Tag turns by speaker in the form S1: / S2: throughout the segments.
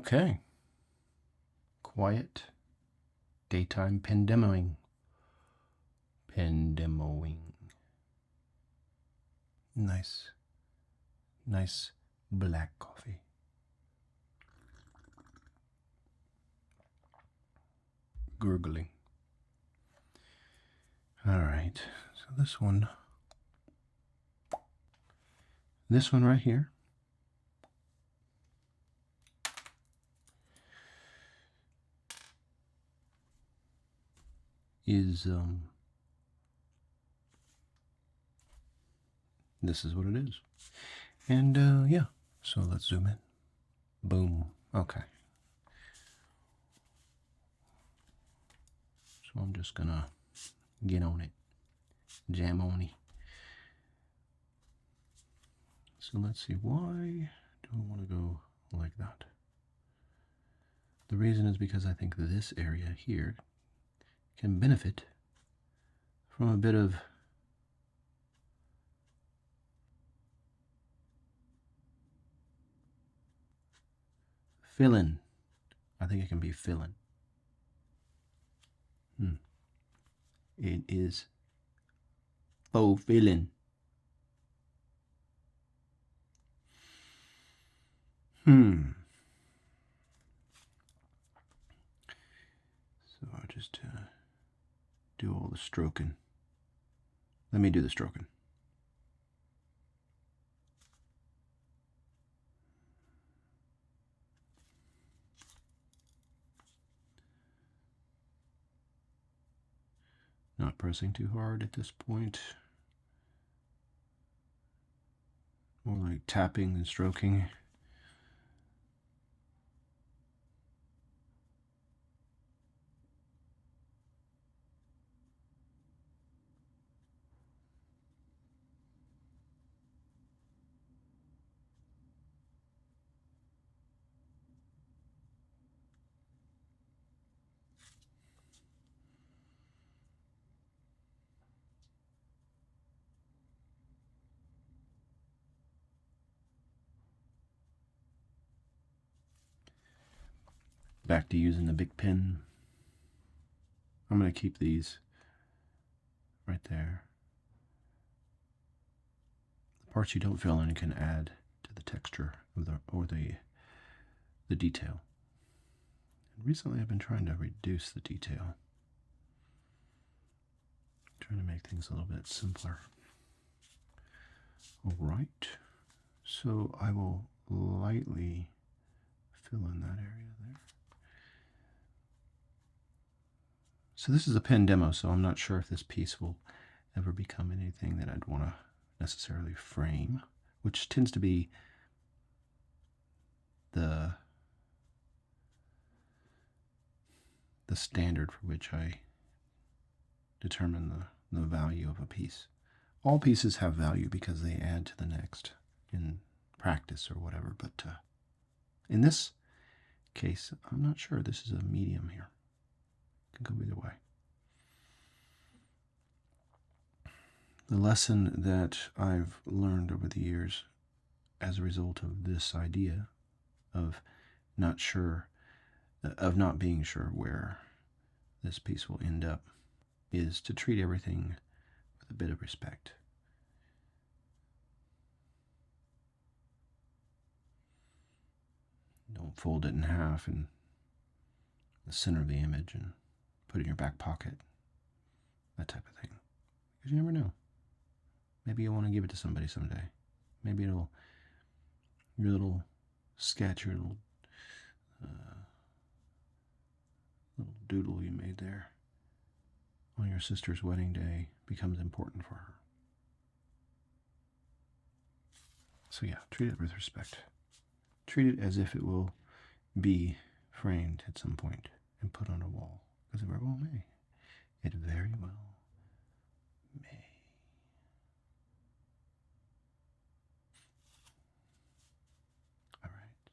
S1: Okay. Quiet daytime pendemoing. Pendemoing. Nice black coffee. Gurgling. All right. So this one right here is this is what it is. And yeah, so let's zoom in. Boom. Okay. So I'm just gonna get on it. Jam on it. So let's see, why do I want to go like that? The reason is because I think this area here can benefit from a bit of fill-in. I think it can be fill-in. It is faux fill-in. So I'll just do all the stroking. Let me do the stroking. Not pressing too hard at this point. More like tapping than stroking. Back to using the big pen. I'm going to keep these right there. The parts you don't fill in can add to the texture of the detail. And recently I've been trying to reduce the detail. Trying to make things a little bit simpler. Alright, so I will lightly fill in that area there. So this is a pen demo, so I'm not sure if this piece will ever become anything that I'd want to necessarily frame, which tends to be the standard for which I determine the value of a piece. All pieces have value because they add to the next in practice or whatever, but in this case, I'm not sure. This is a medium here. It can go either way. The lesson that I've learned over the years as a result of this idea of not being sure where this piece will end up is to treat everything with a bit of respect. Don't fold it in half in the center of the image and put it in your back pocket. That type of thing. Because you never know. Maybe you'll want to give it to somebody someday. Maybe your little sketch, your little doodle you made there on your sister's wedding day becomes important for her. So yeah, treat it with respect. Treat it as if it will be framed at some point and put on a wall. Because it very well may. It very well may. All right.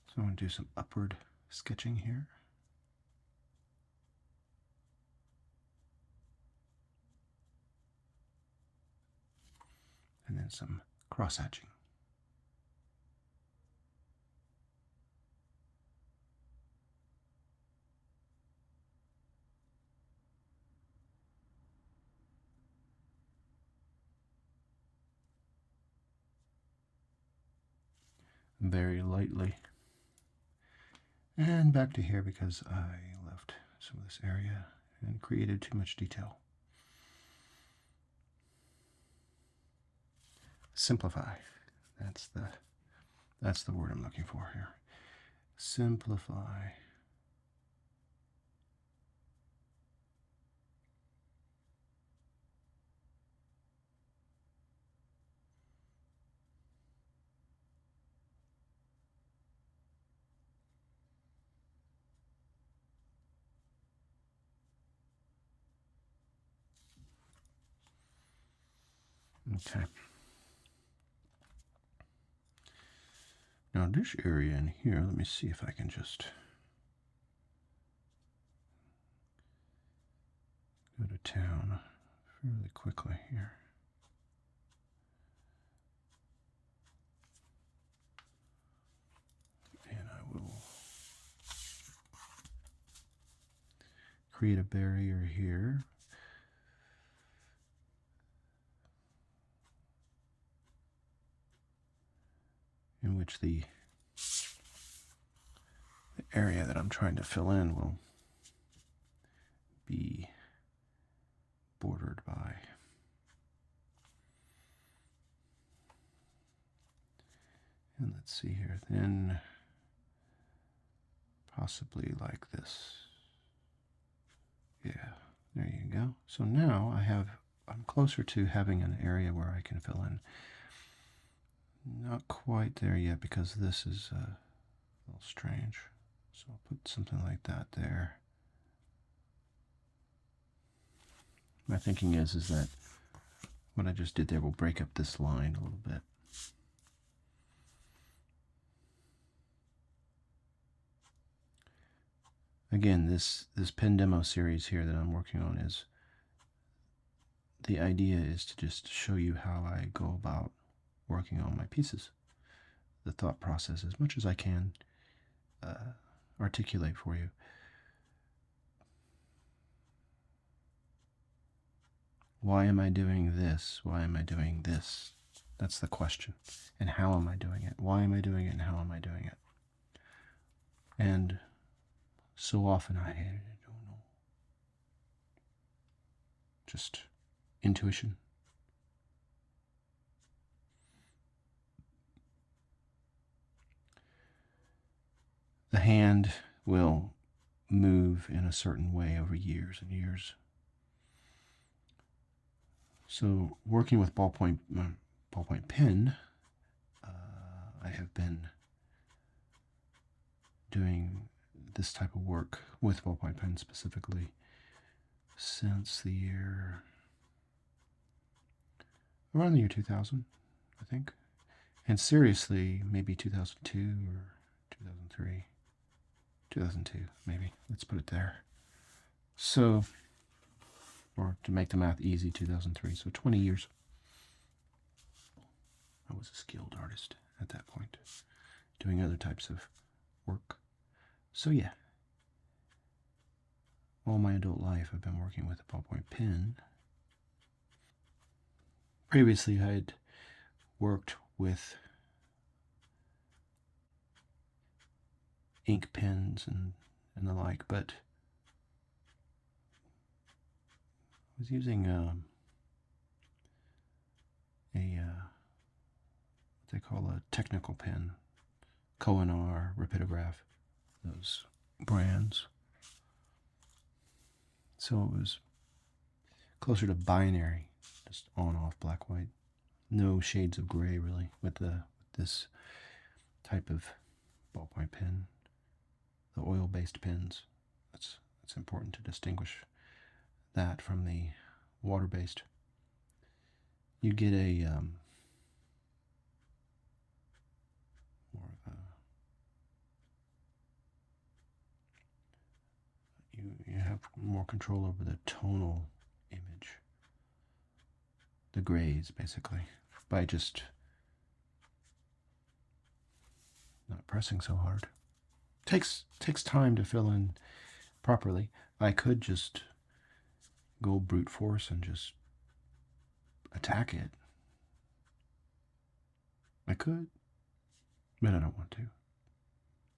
S1: So I'm going to do some upward sketching here. And then some cross-hatching. very lightly. And back to here because I left some of this area and created too much detail. Simplify. That's the word I'm looking for here. Simplify. Okay. Now this area in here, let me see if I can just go to town fairly quickly here. And I will create a barrier here. In which the area that I'm trying to fill in will be bordered by. And let's see here, then possibly like this. Yeah, there you go. So now I'm closer to having an area where I can fill in. Not quite there yet because this is a little strange. So I'll put something like that there. My thinking is that what I just did there will break up this line a little bit. Again, this Pendemo series here that I'm working on is, the idea is to just show you how I go about working on my pieces. The thought process as much as I can articulate for you. Why am I doing this? Why am I doing this? That's the question. And how am I doing it? Why am I doing it and how am I doing it? And so often I don't know. Just intuition. The hand will move in a certain way over years and years. So working with ballpoint pen, I have been doing this type of work with ballpoint pen specifically since around the year 2000, I think. And seriously, maybe 2002 or 2003. 2002, maybe. Let's put it there. So, or to make the math easy, 2003. So 20 years. I was a skilled artist at that point, doing other types of work. So yeah, all my adult life I've been working with a ballpoint pen. Previously I had worked with ink pens and the like, but I was using what they call a technical pen, Konar, Rapidograph, those brands. So it was closer to binary, just on, off, black, white. No shades of gray really with this type of ballpoint pen. The oil-based pens. That's important to distinguish that from the water-based. You get a more of a you have more control over the tonal image, the grays basically, by just not pressing so hard. Takes time to fill in properly. I could just go brute force and just attack it. I could. but I don't want to.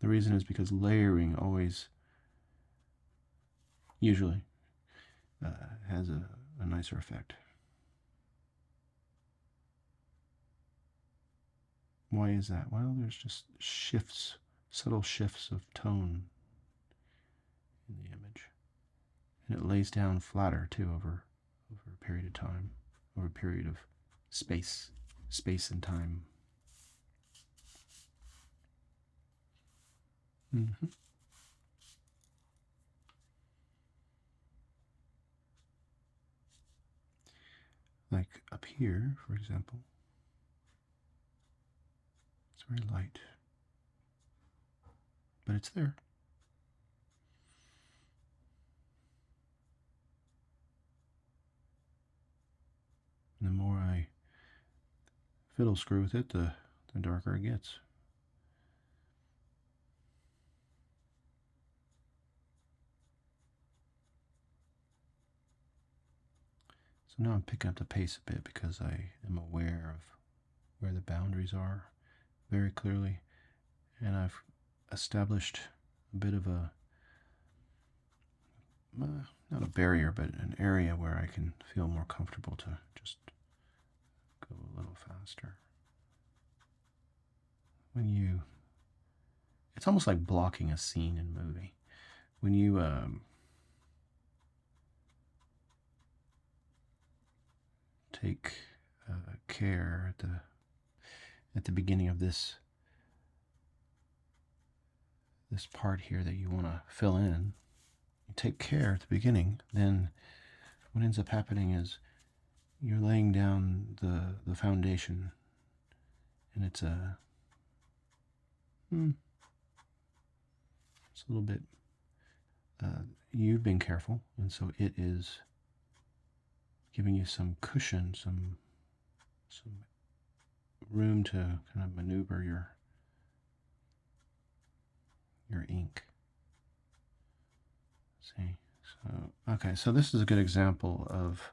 S1: The reason is because layering always, usually, has a nicer effect. Why is that? Well, there's just shifts, subtle shifts of tone in the image. And it lays down flatter, too, over a period of time, over a period of space and time. Mm-hmm. Like up here, for example, it's very light, but it's there. And the more I fiddle screw with it, the darker it gets. So now I'm picking up the pace a bit because I am aware of where the boundaries are very clearly, and I've established a bit of a, not a barrier, but an area where I can feel more comfortable to just go a little faster. It's almost like blocking a scene in a movie. When you take care at the beginning of this part here that you want to fill in, you take care at the beginning, then what ends up happening is you're laying down the foundation, and it's a little bit, you've been careful, and so it is giving you some cushion, some room to kind of maneuver your ink. See, so okay, so this is a good example of,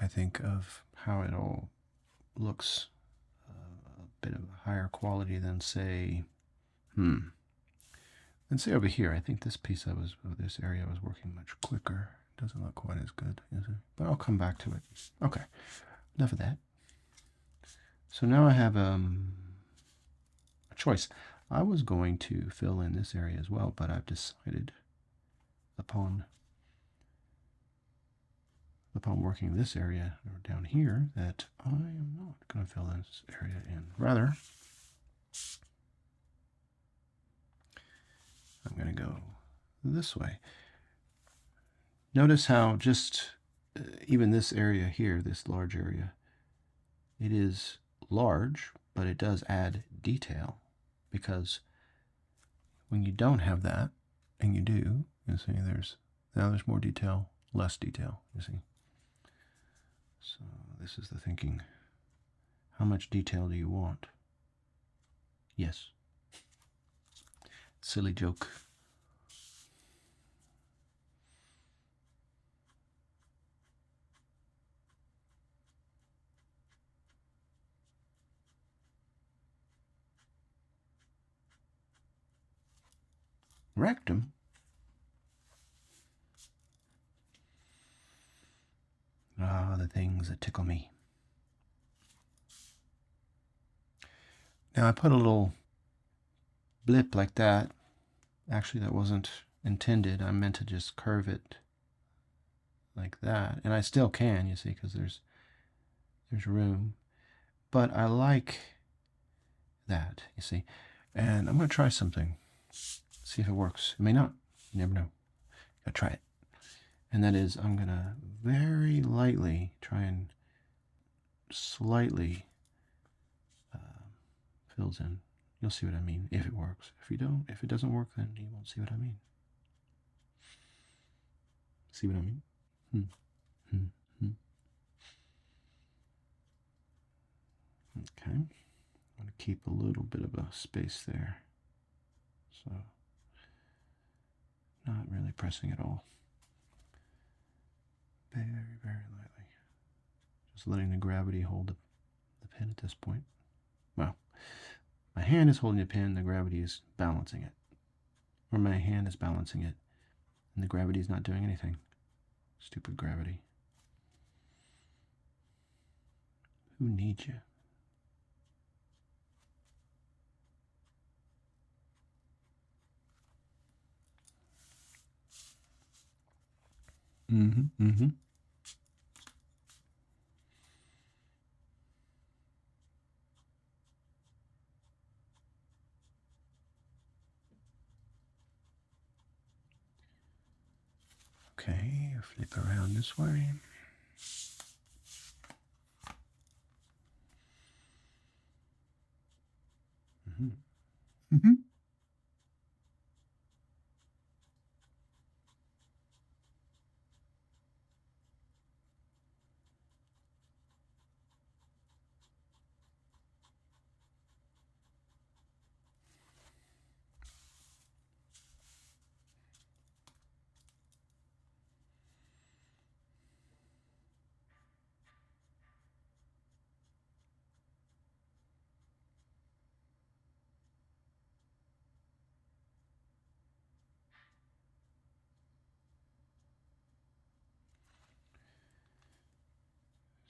S1: I think, of how it all looks a bit of a higher quality than say, over here. I think this piece this area I was working much quicker. It doesn't look quite as good, is it? But I'll come back to it. Okay, enough of that. So now I have a choice. I was going to fill in this area as well, but I've decided upon working this area or down here that I am not going to fill this area in. Rather, I'm going to go this way. Notice how just even this area here, this large area, it is large, but it does add detail, because when you don't have that and you do, you see there's more detail, less detail, you see. So this is the thinking. How much detail do you want? Yes. Silly joke. Rectum? Ah, the things that tickle me. Now I put a little blip like that. Actually, that wasn't intended. I meant to just curve it like that. And I still can, you see, because there's room. But I like that, you see. And I'm going to try something. See if it works. It may not. You never know. Gotta try it. And that is, I'm going to very lightly try and slightly fills in. You'll see what I mean if it works. If it doesn't work, then you won't see what I mean. See what I mean? Okay. I'm going to keep a little bit of a space there. So, not really pressing at all. Very, very lightly. Just letting the gravity hold the pen at this point. Well, My hand is holding the pen, the gravity is balancing it. Or my hand is balancing it, and the gravity is not doing anything. Stupid gravity. Who needs you? Okay, flip around this way.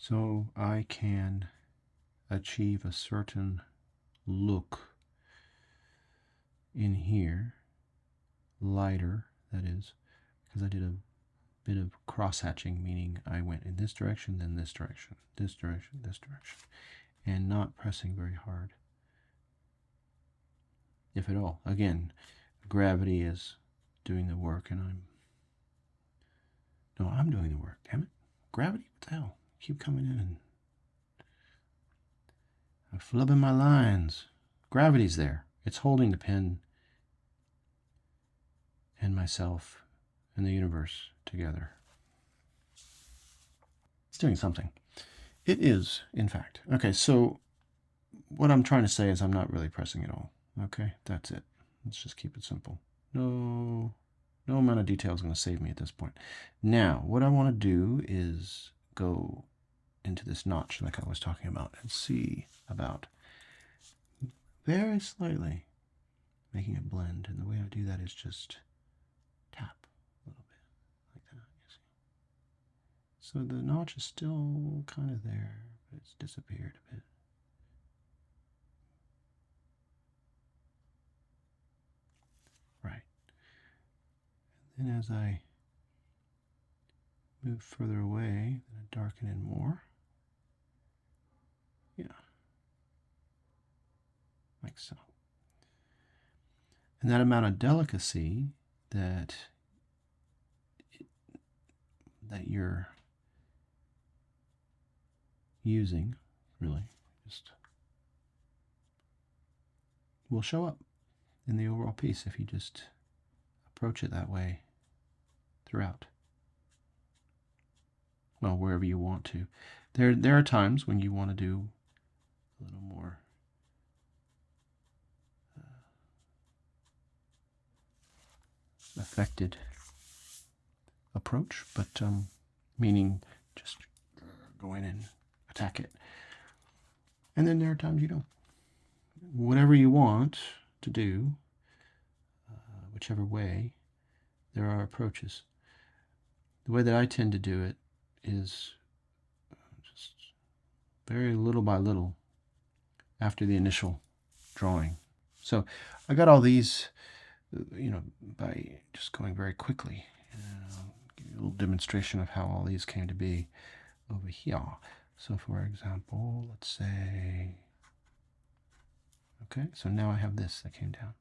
S1: So I can achieve a certain look in here, lighter, that is, because I did a bit of cross-hatching, meaning I went in this direction, then this direction, this direction, this direction, and not pressing very hard, if at all. Again, gravity is doing the work, and I'm doing the work, damn it. Gravity, what the hell? Keep coming in and I'm flubbing my lines. Gravity's there. It's holding the pen and myself and the universe together. It's doing something. It is, in fact. Okay, so what I'm trying to say is I'm not really pressing at all. Okay, that's it. Let's just keep it simple. No amount of detail is going to save me at this point. Now, what I want to do is go into this notch like I was talking about and see about very slightly making it blend. And the way I do that is just tap a little bit like that. You see? So the notch is still kind of there, but it's disappeared a bit. Right. And then as I move further away, then I darken in more. Yeah. Like so. And that amount of delicacy that you're using, really, just will show up in the overall piece if you just approach it that way throughout. Well, wherever you want to. There are times when you want to do a little more affected approach, but meaning just go in and attack it. And then there are times you don't. Whatever you want to do, whichever way, there are approaches. The way that I tend to do it is just very little by little after the initial drawing. So I got all these, by just going very quickly. I'll give you a little demonstration of how all these came to be over here. So for example, let's say, okay, so now I have this that came down.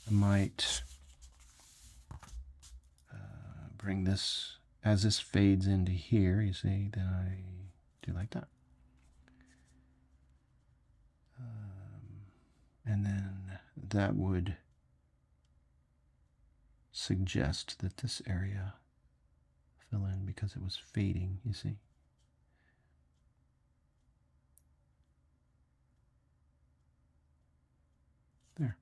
S1: I might bring this, as this fades into here, you see, then I do like that. And then that would suggest that this area fill in because it was fading, you see. There.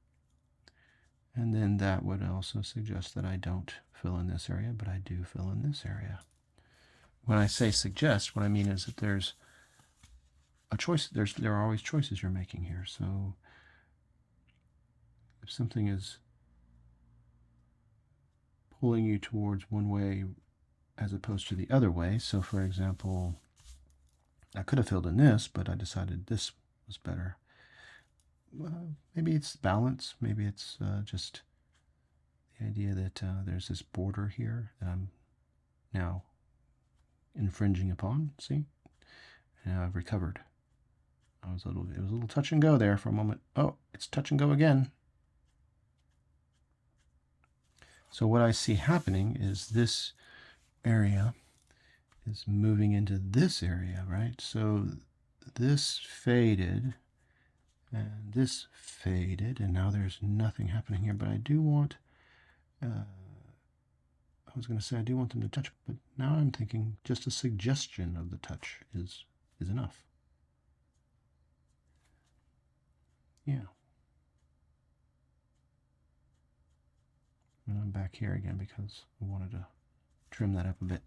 S1: And then that would also suggest that I don't fill in this area, but I do fill in this area. When I say suggest, what I mean is that there's a choice. There are always choices you're making here. So if something is pulling you towards one way as opposed to the other way. So for example, I could have filled in this, but I decided this was better. Maybe it's balance. Maybe it's just the idea that there's this border here that I'm now infringing upon. See? And I've recovered. It was a little touch and go there for a moment. Oh, it's touch and go again. So what I see happening is this area is moving into this area, right? So this faded and this faded, and now there's nothing happening here. But I do want, I was going to say I do want them to touch, but now I'm thinking just a suggestion of the touch is enough. Yeah. And I'm back here again because I wanted to trim that up a bit.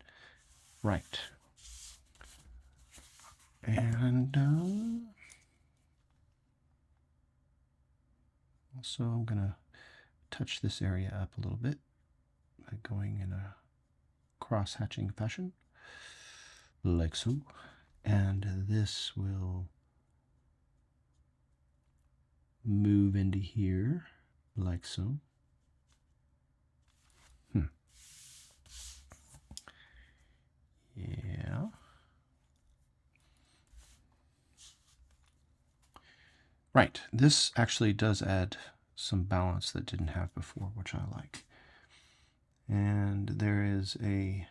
S1: Right. And also I'm going to touch this area up a little bit by going in a cross-hatching fashion, like so. And this will move into here, like so. Yeah. Right, this actually does add some balance that didn't have before, which I like. And there is a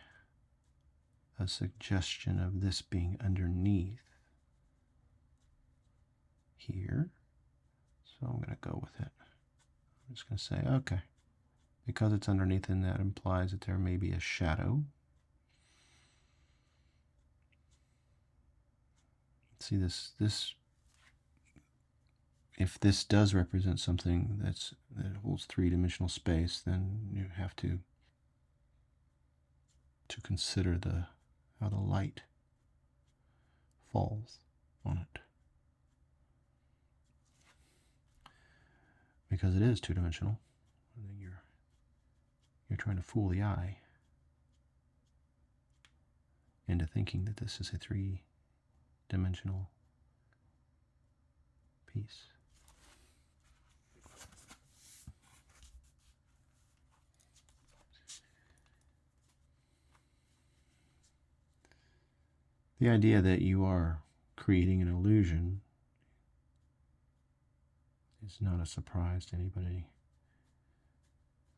S1: suggestion of this being underneath here. So I'm going to go with it. I'm just going to say, okay, because it's underneath, and that implies that there may be a shadow. See this if this does represent something that holds three-dimensional space, then you have to consider how the light falls on it, because it is two-dimensional. I think you're trying to fool the eye into thinking that this is a three-dimensional piece. The idea that you are creating an illusion is not a surprise to anybody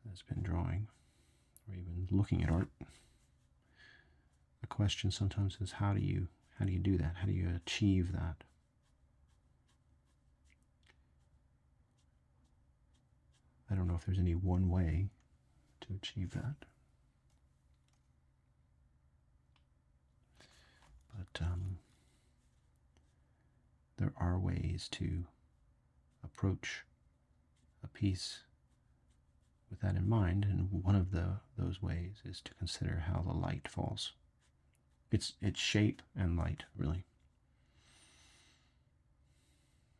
S1: that's been drawing or even looking at art. The question sometimes is, how do you do that? How do you achieve that? I don't know if there's any one way to achieve that. But there are ways to approach a piece with that in mind, and one of those ways is to consider how the light falls. It's shape and light, really.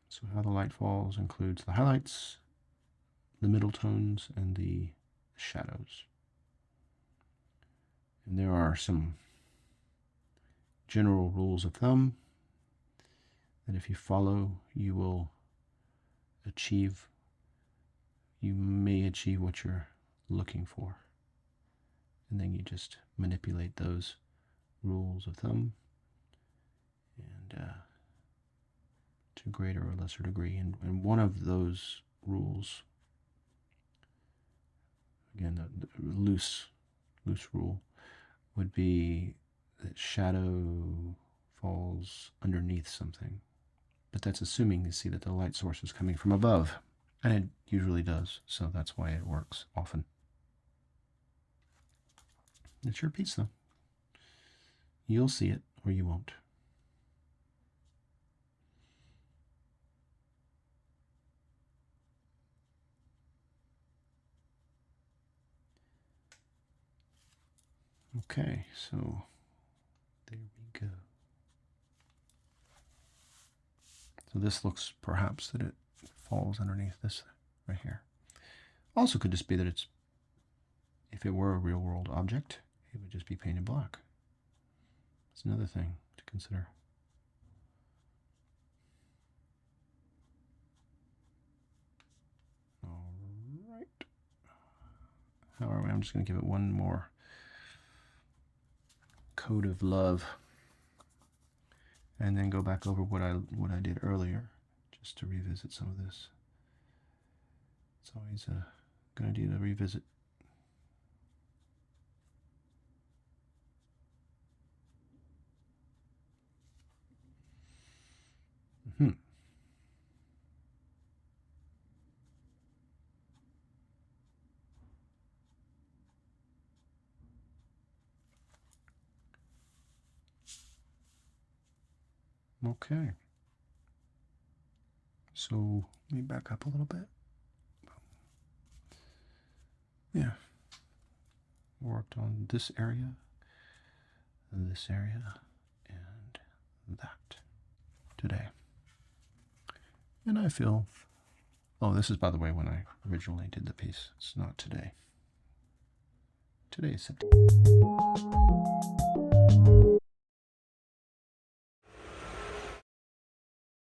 S1: So how the light falls includes the highlights, the middle tones, and the shadows. And there are some general rules of thumb that if you follow, you may achieve what you're looking for. And then you just manipulate those rules of thumb and to greater or lesser degree. And one of those rules, again, the loose rule, would be that shadow falls underneath something. But that's assuming you see that the light source is coming from above. And it usually does, so that's why it works often. It's your piece, though. You'll see it, or you won't. Okay, so there we go. So this looks perhaps that it falls underneath this right here. Also could just be that it's, if it were a real world object, it would just be painted black. That's another thing to consider. All right. However, I'm just going to give it one more coat of love, and then go back over what I did earlier, just to revisit some of this. It's always a good idea to revisit. Okay. So let me back up a little bit. Yeah. Worked on this area, and that today. And I feel, oh, this is, by the way, when I originally did the piece. It's not today. Today is September.